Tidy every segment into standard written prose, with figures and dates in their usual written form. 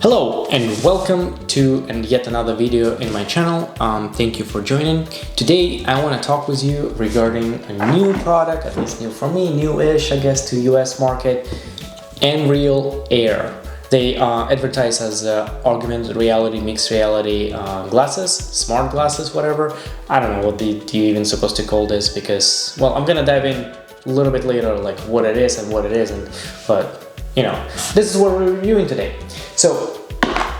Hello and welcome to yet another video in my channel. Thank you for joining. Today I want to talk with you regarding a new product, at least new for me, new-ish I guess to US market, Nreal Air. They advertise as augmented reality, mixed reality glasses, smart glasses, whatever. I don't know what do you even supposed to call this because, well, I'm gonna dive in a little bit later like what it is and what it isn't, but you know, this is what we're reviewing today. So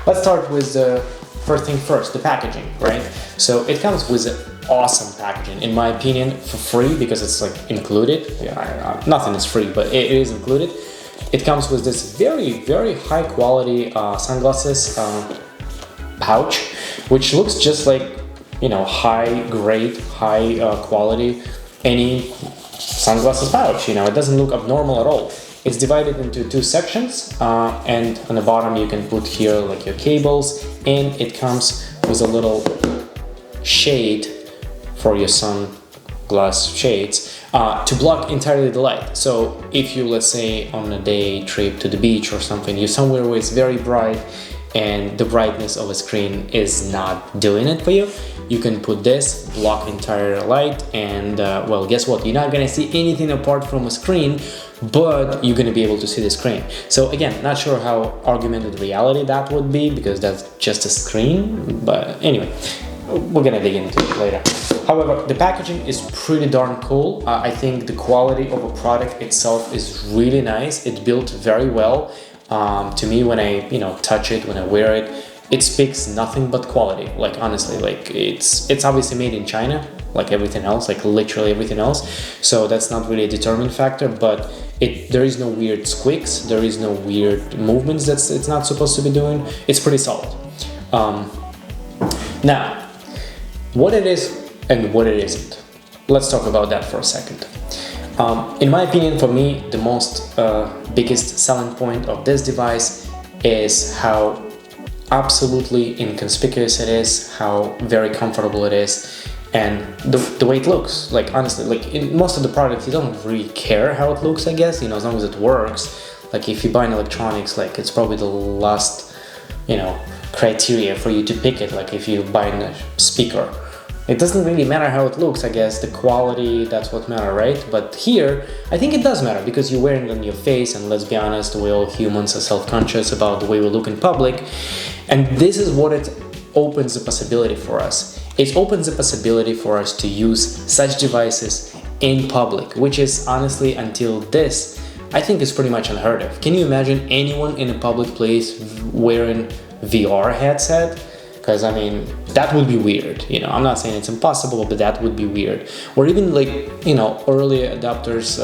let's start with the first thing first, the packaging, right? So it comes with awesome packaging, in my opinion, for free because it's like included. Yeah, nothing is free, but it is included. It comes with this very high quality sunglasses pouch, which looks just like, you know, high quality any sunglasses pouch. You know, it doesn't look abnormal at all. It's divided into two sections, and on the bottom you can put here like your cables, and it comes with a little shade for your sunglass shades to block entirely the light. So if you, let's say, on a day trip to the beach or something, you're somewhere where it's very bright and the brightness of a screen is not doing it for you, you can put this, block entire light, and well, guess what? You're not gonna see anything apart from a screen, but you're gonna be able to see the screen. So again, not sure how augmented reality that would be because that's just a screen, but anyway, we're gonna dig into it later. However, the packaging is pretty darn cool. I think the quality of a product itself is really nice. It's built very well. To me, when I touch it, when I wear it, it speaks nothing but quality. Like honestly, like it's obviously made in China, like everything else, like literally everything else. So that's not really a determining factor, but there is no weird squeaks, there is no weird movements that it's not supposed to be doing. It's pretty solid. Now, what it is and what it isn't. Let's talk about that for a second. In my opinion, for me, the most biggest selling point of this device is how absolutely inconspicuous it is, how very comfortable it is, and the way it looks. Like honestly, like in most of the products, you don't really care how it looks, I guess, as long as it works. Like if you buy an electronics, like it's probably the last, criteria for you to pick it. Like if you buy a speaker, it doesn't really matter how it looks, I guess. The quality, that's what matters, right? But here, I think it does matter because you're wearing it on your face, and let's be honest, we all humans are self-conscious about the way we look in public. And this is what it opens the possibility for us. It opens the possibility for us to use such devices in public, which is honestly, until this, I think is pretty much unheard of. Can you imagine anyone in a public place wearing VR headset? Because I mean, that would be weird. I'm not saying it's impossible, but that would be weird. Or even like, early adopters,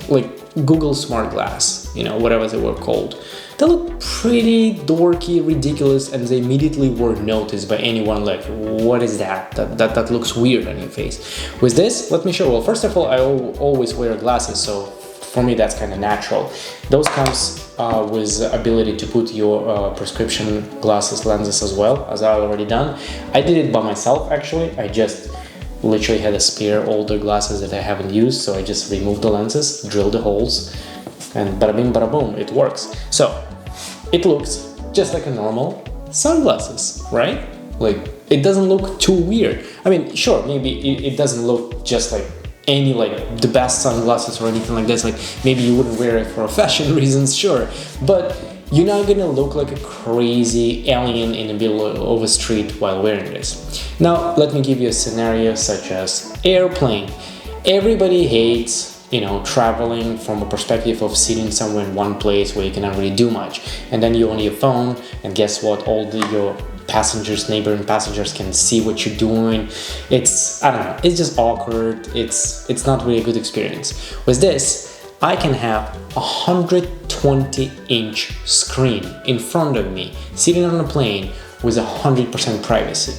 like Google Smart Glass, whatever they were called. They look pretty dorky, ridiculous, and they immediately were noticed by anyone like, what is that? That looks weird on your face. With this, let me show. Well, first of all, I always wear glasses, so for me that's kind of natural. Those comes with the ability to put your prescription glasses lenses as well, as I already done. I did it by myself actually. I just literally had a spare older glasses that I haven't used, so I just removed the lenses, drilled the holes, and bada bing bada boom, it works. So it looks just like a normal sunglasses, right? Like it doesn't look too weird. I mean, sure, maybe it doesn't look just like any like the best sunglasses or anything like this. Like maybe you wouldn't wear it for fashion reasons, sure, but you're not gonna look like a crazy alien in the middle of a street while wearing this. Now let me give you a scenario such as airplane. Everybody hates traveling from a perspective of sitting somewhere in one place where you cannot really do much, and then you're on your phone, and guess what, all your neighboring passengers can see what you're doing. I don't know, it's just awkward. It's not really a good experience. With this, I can have a 120-inch screen in front of me, sitting on a plane with 100% privacy.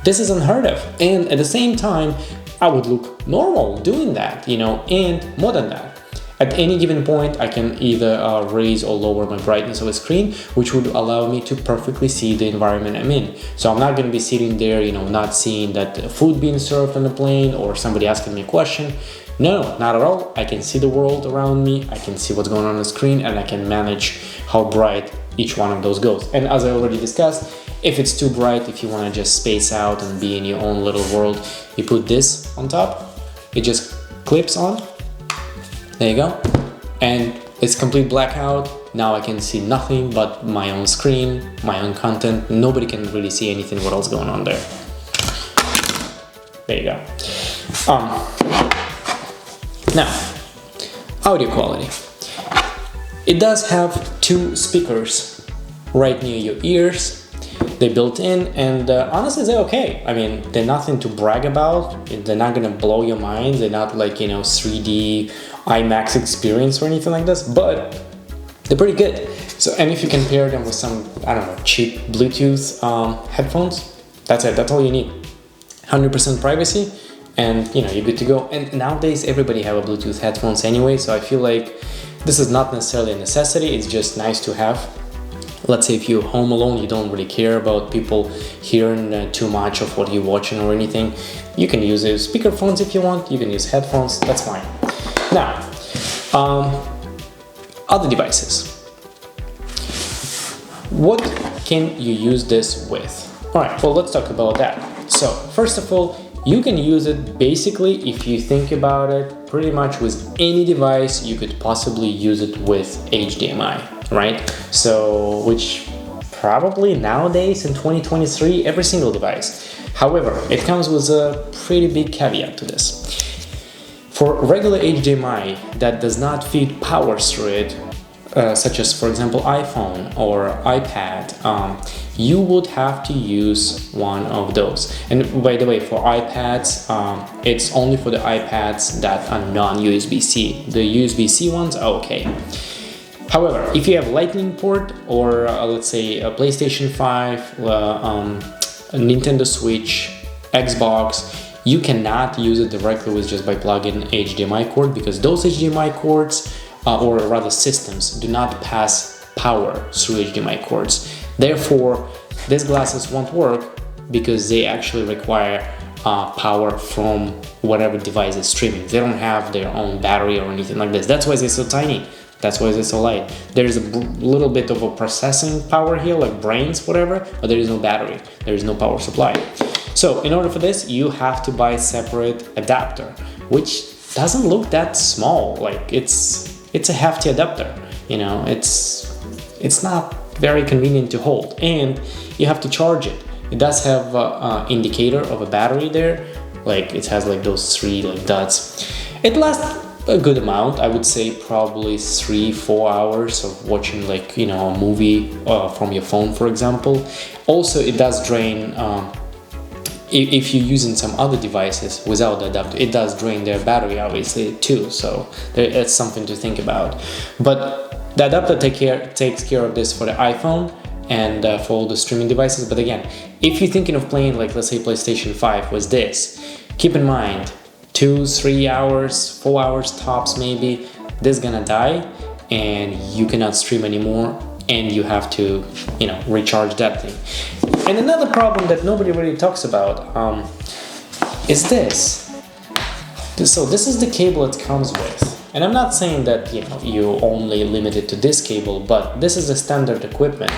This is unheard of, and at the same time, I would look normal doing that, and more than that. At any given point, I can either raise or lower my brightness of a screen, which would allow me to perfectly see the environment I'm in. So I'm not going to be sitting there, not seeing that food being served on the plane or somebody asking me a question. No, not at all. I can see the world around me, I can see what's going on the screen, and I can manage how bright each one of those goes. And as I already discussed, if it's too bright, if you want to just space out and be in your own little world, you put this on top, it just clips on, there you go, and it's complete blackout. Now I can see nothing but my own screen, my own content. Nobody can really see anything what else going on there. There you go. Now, audio quality. It does have two speakers right near your ears. They're built in, and honestly, they're okay. I mean, they're nothing to brag about. They're not gonna blow your mind. They're not like, you know, 3D IMAX experience or anything like this, but they're pretty good. So, and if you compare them with some, I don't know, cheap Bluetooth headphones, that's it. That's all you need. 100% privacy, and you know, you're good to go. And nowadays, everybody have a Bluetooth headphones anyway, so I feel like this is not necessarily a necessity. It's just nice to have. Let's say if you're home alone, you don't really care about people hearing too much of what you're watching or anything. You can use speakerphones if you want. You can use headphones. That's fine. Now, other devices. What can you use this with? All right, well, let's talk about that. So, first of all, you can use it basically, if you think about it, pretty much with any device. You could possibly use it with HDMI, right? So, which probably nowadays in 2023, every single device. However, it comes with a pretty big caveat to this. For regular HDMI that does not feed power through it, such as, for example, iPhone or iPad, you would have to use one of those. And by the way, for iPads, it's only for the iPads that are non-USB-C. The USB-C ones are okay. However, if you have Lightning port or let's say a PlayStation 5, a Nintendo Switch, Xbox, you cannot use it directly with just by plugging HDMI cord, because those HDMI cords, or rather systems, do not pass power through HDMI cords. Therefore, these glasses won't work because they actually require power from whatever device is streaming. They don't have their own battery or anything like this. That's why they're so tiny. That's why they're so light. There's a little bit of a processing power here, like brains, whatever, but there is no battery. There is no power supply. So in order for this, you have to buy a separate adapter, which doesn't look that small. Like it's a hefty adapter, you know, it's not very convenient to hold, and you have to charge it. It does have an indicator of a battery there, like it has like those three like dots. It lasts a good amount, I would say probably 3-4 hours of watching, like, you know, a movie from your phone, for example. Also, it does drain, if you're using some other devices without the adapter, it does drain their battery obviously too, so it's something to think about. But the adapter takes care of this for the iPhone and for all the streaming devices. But again, if you're thinking of playing, like, let's say PlayStation 5 with this, keep in mind 2-3 hours, 4 hours tops maybe, this is gonna die and you cannot stream anymore, and you have to, you know, recharge that thing. And another problem that nobody really talks about is this. So this is the cable it comes with. And I'm not saying that, you know, you only limit it to this cable, but this is the standard equipment.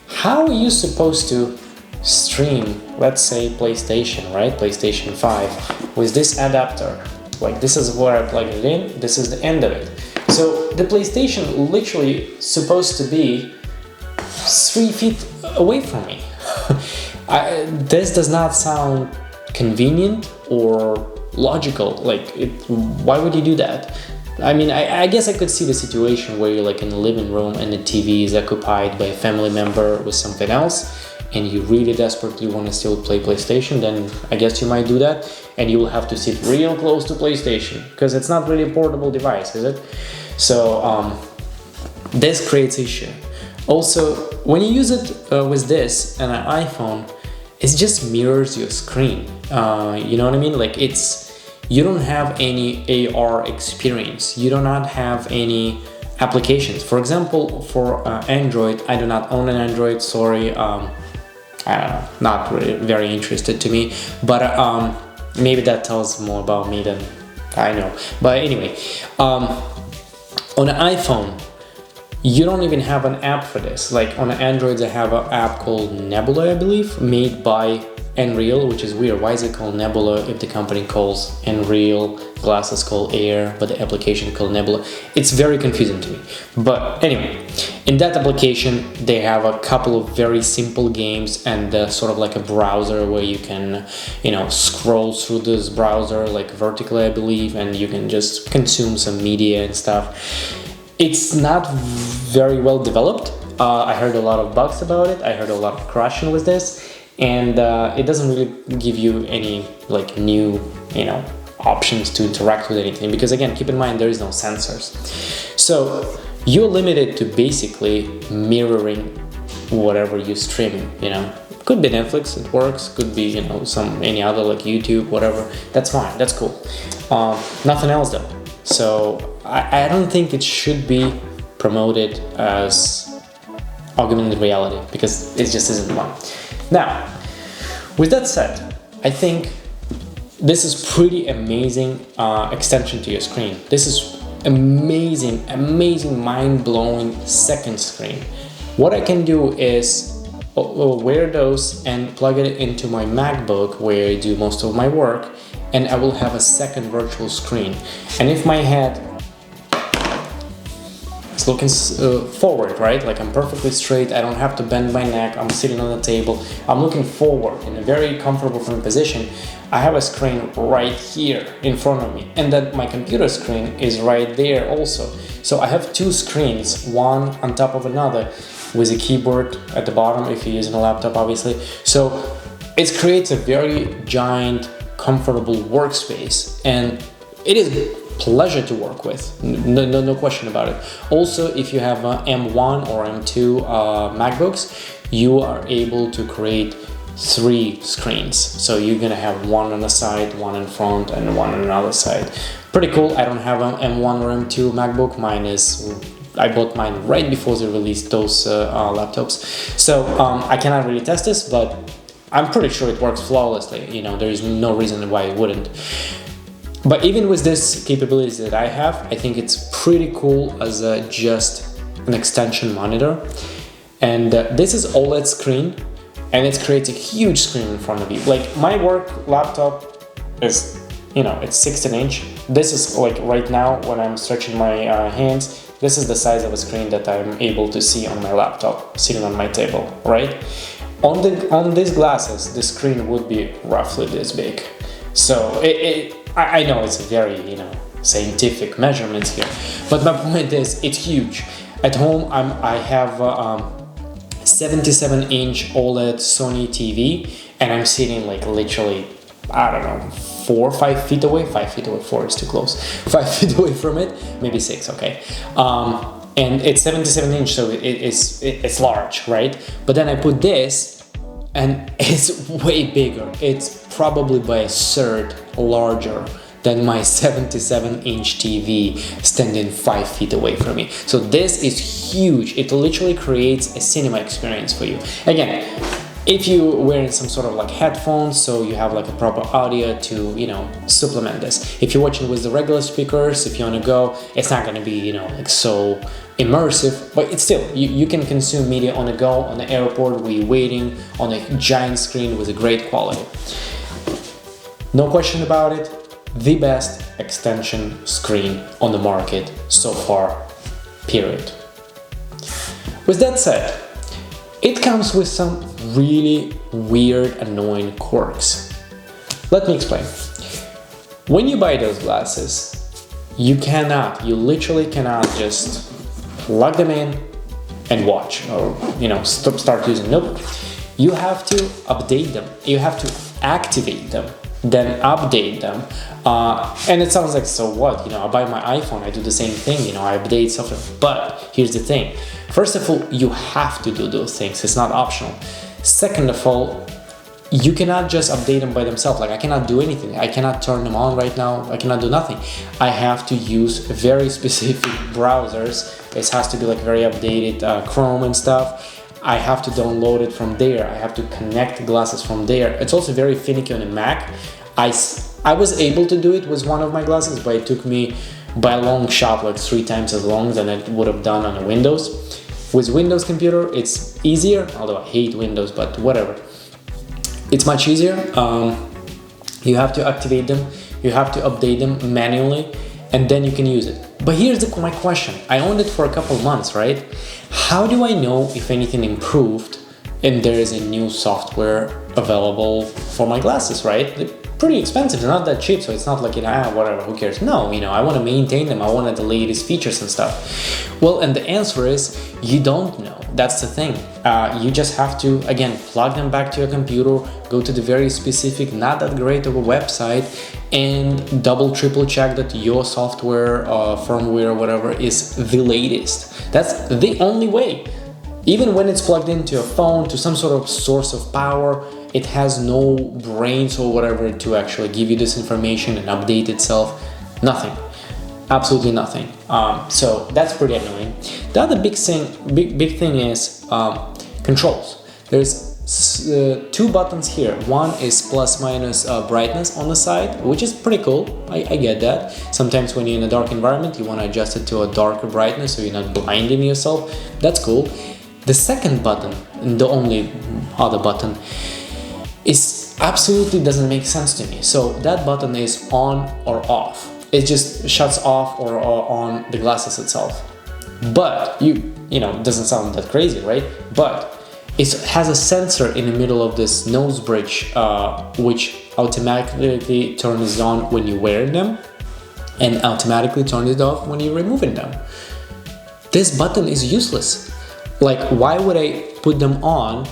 How are you supposed to stream, let's say PlayStation, right? PlayStation 5 with this adapter. Like, this is where I plug it in, this is the end of it. So the PlayStation literally supposed to be 3 feet away from me. This does not sound convenient or logical. Like, why would you do that? I mean, I guess I could see the situation where you're like in the living room and the TV is occupied by a family member with something else, and you really desperately want to still play PlayStation, then I guess you might do that, and you will have to sit real close to PlayStation, because it's not really a portable device, is it? So this creates issue. Also, when you use it with this and an iPhone, it just mirrors your screen. You know what I mean? Like, you don't have any AR experience. You do not have any applications. For example, for Android, I do not own an Android, sorry. I don't know, not really very interested to me, but maybe that tells more about me than I know. But anyway, on an iPhone, You don't even have an app for this. Like on Android, I have an app called Nebula, I believe, made by Nreal, which is weird. Why is it called Nebula if the company calls Nreal, glasses called Air, but the application called Nebula? It's very confusing to me. But anyway, in that application, they have a couple of very simple games and sort of like a browser where you can, scroll through this browser like vertically, I believe, and you can just consume some media and stuff. It's not very well developed. I heard a lot of bugs about it. I heard a lot of crashing with this. And it doesn't really give you any like new, options to interact with anything, because again, keep in mind there is no sensors. So you're limited to basically mirroring whatever you're streaming. Could be Netflix, it works. Could be any other like YouTube, whatever. That's fine. That's cool. Nothing else though. So I don't think it should be promoted as augmented reality, because it just isn't one. Now, with that said, I think this is pretty amazing extension to your screen. This is amazing, mind-blowing second screen. What I can do is wear those and plug it into my MacBook where I do most of my work, and I will have a second virtual screen. And if my head is looking forward, right? Like I'm perfectly straight, I don't have to bend my neck, I'm sitting on the table, I'm looking forward in a very comfortable from position. I have a screen right here in front of me, and then my computer screen is right there also. So I have two screens, one on top of another, with a keyboard at the bottom if you're using a laptop, obviously. So it creates a very giant, comfortable workspace, and it is pleasure to work with, no question about it. Also, if you have M1 or M2 MacBooks, you are able to create 3 screens. So you're gonna have one on the side, one in front, and one on another side. Pretty cool. I don't have an M1 or M2 MacBook. I bought mine right before they released those laptops. So I cannot really test this, but I'm pretty sure it works flawlessly. There is no reason why it wouldn't. But even with this capabilities that I have, I think it's pretty cool as just an extension monitor. And this is OLED screen, and it creates a huge screen in front of you. Like my work laptop is, it's 16 inch. This is like right now when I'm stretching my hands, this is the size of a screen that I'm able to see on my laptop, sitting on my table, right? On these glasses, the screen would be roughly this big. So I know it's a very, scientific measurements here, but my point is it's huge. At home, I have 77-inch OLED Sony TV, and I'm sitting like literally, I don't know, 4 or 5 feet away. 5 feet away, 4 is too close. 5 feet away from it, maybe 6, okay. And it's 77 inch, so it's large, right? But then I put this, and it's way bigger. It's probably by a third larger than my 77-inch TV standing 5 feet away from me. So this is huge. It literally creates a cinema experience for you. Again, if you're wearing some sort of like headphones, so you have like a proper audio to, supplement this. If you're watching with the regular speakers, if you want to go, it's not going to be, like so immersive, but it's still, you can consume media on the go, on the airport where you're waiting, on a giant screen with a great quality. No question about it, the best extension screen on the market so far, period. With that said, it comes with some really weird, annoying quirks. Let me explain. When you buy those glasses, you literally cannot just plug them in and watch, or start using. Nope. You have to update them. You have to activate them, then update them. And it sounds like, so what? I buy my iPhone, I do the same thing, I update software. But here's the thing. First of all, you have to do those things. It's not optional. Second of all, you cannot just update them by themselves. Like I cannot do anything. I cannot turn them on right now. I cannot do nothing. I have to use very specific browsers. It has to be like very updated Chrome and stuff. I have to download it from there. I have to connect the glasses from there. It's also very finicky on a Mac. I was able to do it with one of my glasses, but it took me by a long shot, like 3 times as long than it would have done on a Windows. With Windows computer, it's easier, although I hate Windows, but whatever. It's much easier. You have to activate them, you have to update them manually, and then you can use it. But here's my question. I owned it for a couple months, right? How do I know if anything improved and there is a new software available for my glasses, right? They're pretty expensive, they're not that cheap, so it's not like, whatever, who cares? No, I want to maintain them, I want the latest features and stuff. Well, and the answer is, you don't know. That's the thing. You just have to, again, plug them back to your computer, go to the very specific, not that great of a website, and double, triple check that your software, firmware, whatever, is the latest. That's the only way. Even when it's plugged into a phone, to some sort of source of power, it has no brains or whatever to actually give you this information and update itself. Nothing. Absolutely nothing. So that's pretty annoying. The other big thing is controls. There's 2 buttons here. One is plus minus brightness on the side, which is pretty cool. I get that. Sometimes when you're in a dark environment, you want to adjust it to a darker brightness so you're not blinding yourself. That's cool. The second button, and the only other button, is absolutely doesn't make sense to me. So that button is on or off. It just shuts off or on the glasses itself. But doesn't sound that crazy, right? But it has a sensor in the middle of this nose bridge, which automatically turns on when you wear them and automatically turns it off when you're removing them. This button is useless. Like, why would I put them on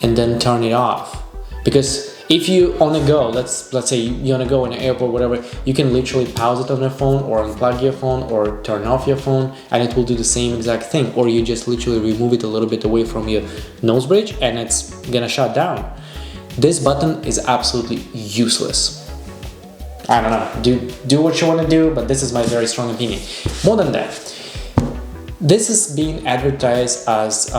and then turn it off? Because if you on the go, let's say you're on a go in an airport, whatever, you can literally pause it on your phone or unplug your phone or turn off your phone and it will do the same exact thing. Or you just literally remove it a little bit away from your nose bridge and it's gonna shut down. This button is absolutely useless. I don't know, do what you want to do, but this is my very strong opinion. More than that, this is being advertised as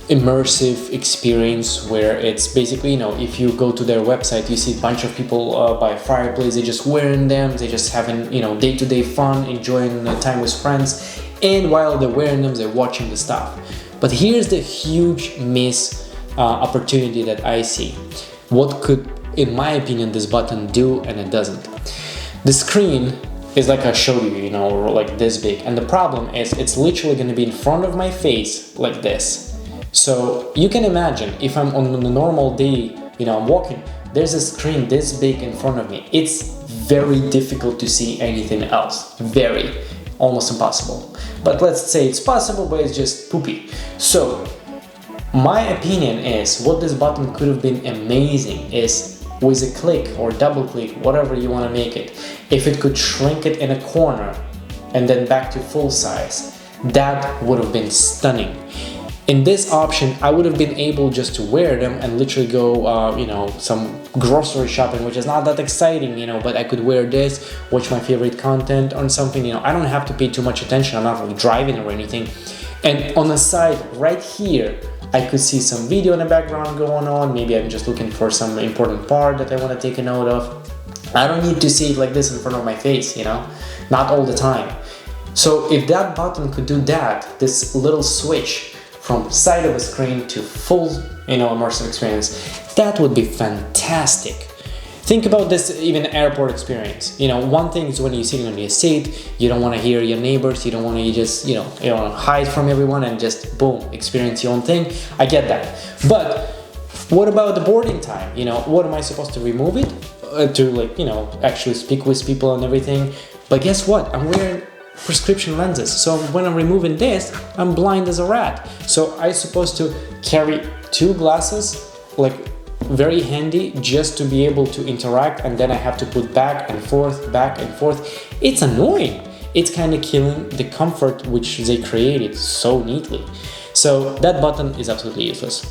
immersive experience, where it's basically, if you go to their website, you see a bunch of people by a fireplace, they're just wearing them, they're just having, day-to-day fun, enjoying time with friends, and while they're wearing them, they're watching the stuff. But here's the huge opportunity that I see. What could, in my opinion, this button do and it doesn't? The screen is like I showed you, like this big, and the problem is it's literally going to be in front of my face like this. So you can imagine if I'm on a normal day, I'm walking, there's a screen this big in front of me. It's very difficult to see anything else. Almost impossible. But let's say it's possible, but it's just poopy. So my opinion is what this button could have been amazing is with a click or double click, whatever you want to make it, if it could shrink it in a corner and then back to full size, that would have been stunning. In this option, I would have been able just to wear them and literally go, some grocery shopping, which is not that exciting, but I could wear this, watch my favorite content on something, I don't have to pay too much attention, I'm not like driving or anything. And on the side right here, I could see some video in the background going on, maybe I'm just looking for some important part that I want to take a note of. I don't need to see it like this in front of my face, not all the time. So if that button could do that, this little switch from side of a screen to full, immersive experience, that would be fantastic. Think about this, even airport experience. One thing is when you're sitting on your seat, you don't want to hear your neighbors, you don't want to just, hide from everyone and just boom, experience your own thing. I get that. But what about the boarding time? What am I supposed to remove it? To actually speak with people and everything. But guess what? I'm wearing prescription lenses. So when I'm removing this, I'm blind as a rat. So I'm supposed to carry 2 glasses, very handy, just to be able to interact, and then I have to put back and forth. It's annoying. It's kind of killing the comfort which they created so neatly. So that button is absolutely useless.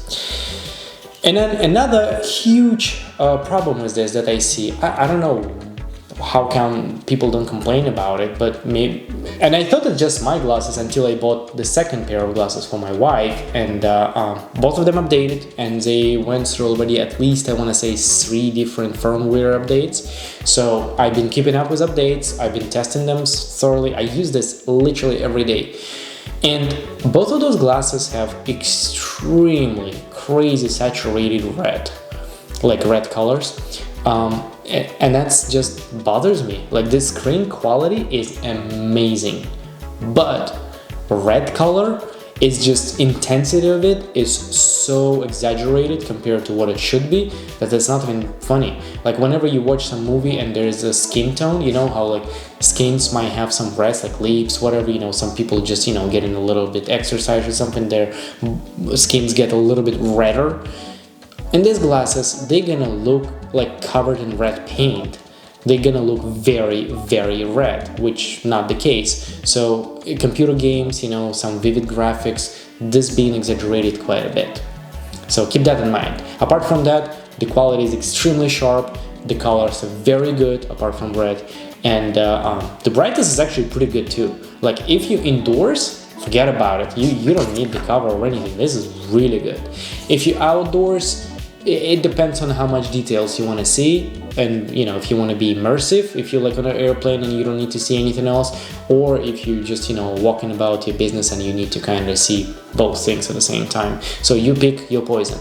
And then another huge problem with this that I see, I don't know, how come people don't complain about it? But maybe, and I thought it's just my glasses until I bought the second pair of glasses for my wife, and both of them updated, and they went through already at least, I want to say, 3 different firmware updates. So I've been keeping up with updates, I've been testing them thoroughly. I use this literally every day, and both of those glasses have extremely crazy saturated red, like red colors. And that's just bothers me. Like, this screen quality is amazing, but red color is just, intensity of it is so exaggerated compared to what it should be that it's not even funny. Like, whenever you watch some movie and there's a skin tone, you know how like skins might have some reds, like lips, whatever, you know, some people just, you know, getting a little bit exercise or something, their skins get a little bit redder. In these glasses, they're gonna look like covered in red paint. They're gonna look very, very red, which not the case. So in computer games, you know, some vivid graphics, this being exaggerated quite a bit. So keep that in mind. Apart from that, the quality is extremely sharp. The colors are very good, apart from red. And the brightness is actually pretty good too. Like, if you indoors, forget about it. You don't need the cover or anything. This is really good. If you're outdoors, it depends on how much details you want to see, and you know, if you want to be immersive, if you're like on an airplane and you don't need to see anything else, or if you just, you know, walking about your business and you need to kind of see both things at the same time. So you pick your poison.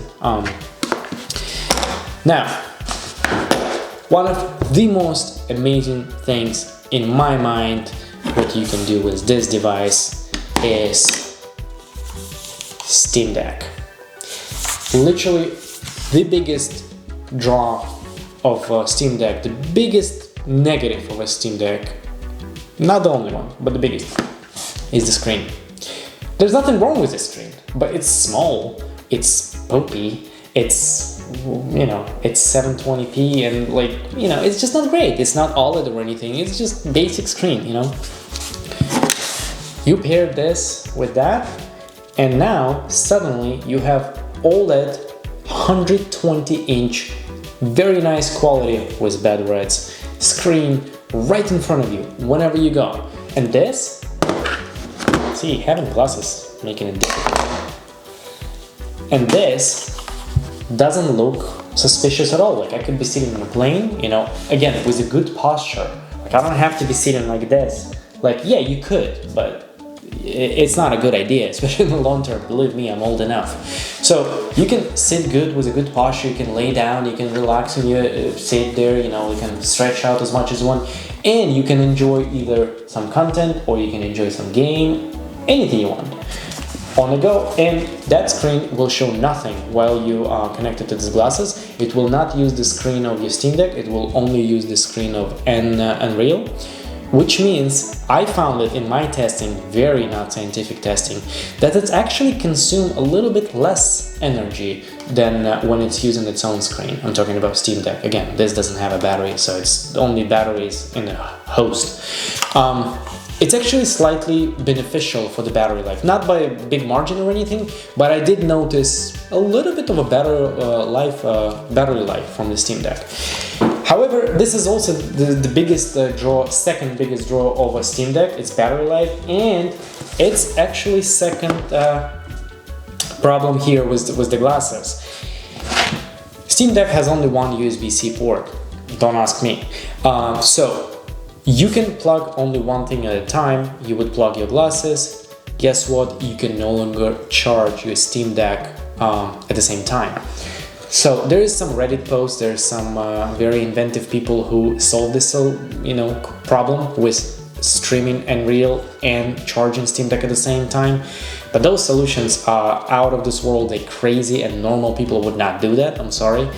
Now, one of the most amazing things in my mind what you can do with this device is Steam Deck. Literally the biggest draw of Steam Deck, the biggest negative of a Steam Deck, not the only one, but the biggest, is the screen. There's nothing wrong with the screen, but it's small, it's pokey, it's, you know, it's 720p, and like, you know, it's just not great. It's not OLED or anything, it's just basic screen, you know. You pair this with that, and now suddenly you have OLED 120-inch, very nice quality with bad reds screen right in front of you whenever you go. And this, see, having glasses making it difficult. And this doesn't look suspicious at all. Like, I could be sitting on a plane, you know, again, with a good posture. Like, I don't have to be sitting like this. Like, yeah, you could, but it's not a good idea, especially in the long term. Believe me, I'm old enough. So you can sit good with a good posture, you can lay down, you can relax and you sit there, you know, you can stretch out as much as you want, and you can enjoy either some content or you can enjoy some game, anything you want on the go. And that screen will show nothing while you are connected to these glasses. It will not use the screen of your Steam Deck, it will only use the screen of Nreal. Which means I found it in my testing, very not scientific testing, that it's actually consume a little bit less energy than when it's using its own screen. I'm talking about Steam Deck. Again, this doesn't have a battery, so it's only batteries in the host. It's actually slightly beneficial for the battery life, not by a big margin or anything, but I did notice a little bit of a better battery life from the Steam Deck. However, this is also the biggest second biggest draw of a Steam Deck, it's battery life, and it's actually second problem here with the glasses. Steam Deck has only one USB-C port, don't ask me. So you can plug only one thing at a time. You would plug your glasses. Guess what? You can no longer charge your Steam Deck at the same time. So there is some Reddit posts, there's some very inventive people who solve this problem with streaming Nreal and charging Steam Deck at the same time. But those solutions are out of this world, they're crazy, and normal people would not do that, I'm sorry.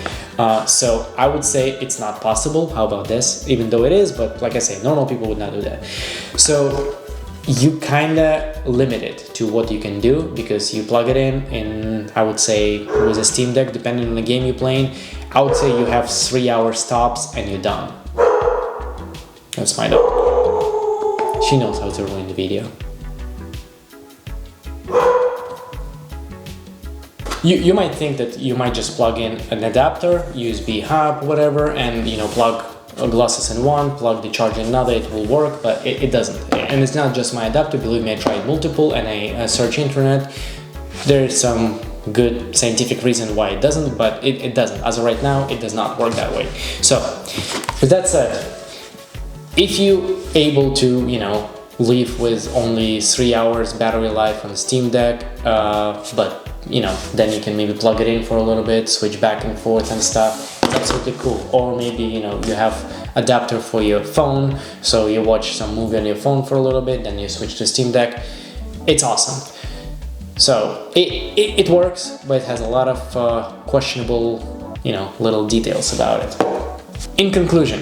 So I would say it's not possible. How about this? Even though it is, but like I say, normal people would not do that. So you kinda limited to what you can do because you plug it in, I would say with a Steam Deck, depending on the game you're playing, I would say you have 3-hour stops and you're done. That's my dog. She knows how to ruin the video. You might think that you might just plug in an adapter, USB hub, whatever, and plug glasses in one, plug the charger in another, it will work, but it doesn't. And it's not just my adapter, believe me, I tried multiple and I search internet. There's some good scientific reason why it doesn't, but it doesn't. As of right now, it does not work that way. So, with that said, if you able to, you know, live with only 3 hours battery life on Steam Deck, but you know, then you can maybe plug it in for a little bit, switch back and forth and stuff. It's absolutely cool. Or maybe, you know, you have adapter for your phone, so you watch some movie on your phone for a little bit, then you switch to Steam Deck. It's awesome. So it works, but it has a lot of questionable, you know, little details about it. In conclusion,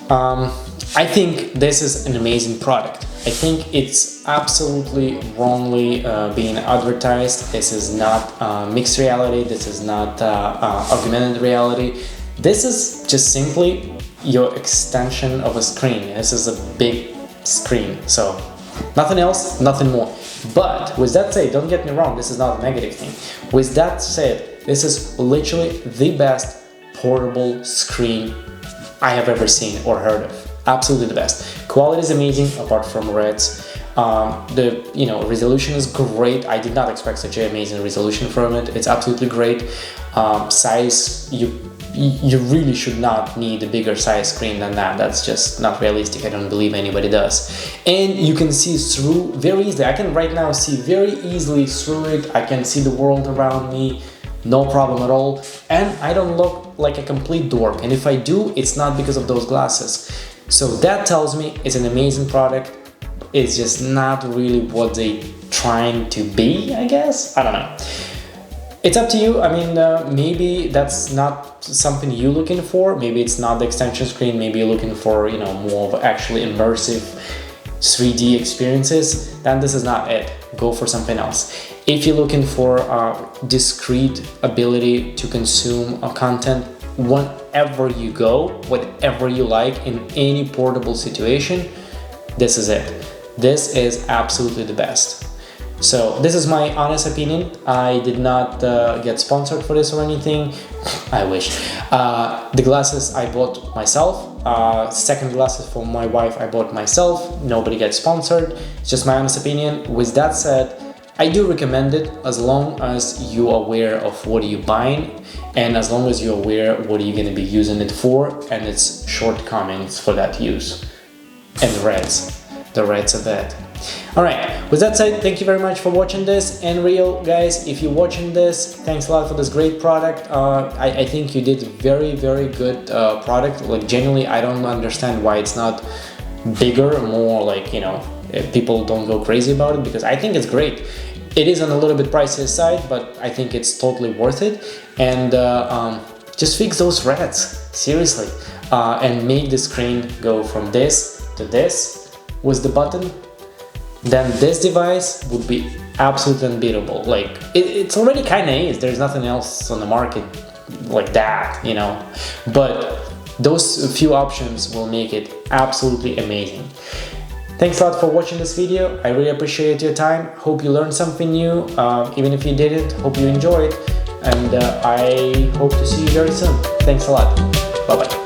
I think this is an amazing product. I think it's absolutely wrongly being advertised. This is not mixed reality. This is not augmented reality. This is just simply your extension of a screen. This is a big screen. So nothing else, nothing more. But with that said, don't get me wrong, this is not a negative thing. With that said, this is literally the best portable screen I have ever seen or heard of. Absolutely the best. Quality is amazing apart from reds. The resolution is great. I did not expect such an amazing resolution from it. It's absolutely great. Size, you really should not need a bigger size screen than that. That's just not realistic. I don't believe anybody does. And you can see through very easily. I can right now see very easily through it. I can see the world around me. No problem at all. And I don't look like a complete dork. And if I do, it's not because of those glasses. So that tells me it's an amazing product. It's just not really what they trying to be, I guess. I don't know. It's up to you. I mean, maybe that's not something you're looking for. Maybe it's not the extension screen. Maybe you're looking for, you know, more of actually immersive 3D experiences. Then this is not it. Go for something else. If you're looking for discrete ability to consume content whenever you go, whatever you like, in any portable situation, this is it. This is absolutely the best. So this is my honest opinion. I did not get sponsored for this or anything. I wish. The glasses I bought myself. Second glasses for my wife I bought myself. Nobody gets sponsored. It's just my honest opinion. With that said, I do recommend it as long as you are aware of what you're buying and as long as you're aware what you're going to be using it for and its shortcomings for that use. And the reds of that. Alright, with that said, thank you very much for watching this. Nreal, guys, if you're watching this, thanks a lot for this great product. I think you did very, very good product. Like, genuinely, I don't understand why it's not bigger, more like, you know, people don't go crazy about it, because I think it's great. It is on a little bit pricey side, but I think it's totally worth it. And just fix those reds, seriously, and make the screen go from this to this with the button. Then this device would be absolutely unbeatable. Like, it's already kind of is. There's nothing else on the market like that, you know. But those few options will make it absolutely amazing. Thanks a lot for watching this video. I really appreciate your time. Hope you learned something new. Even if you didn't, hope you enjoyed. And I hope to see you very soon. Thanks a lot. Bye-bye.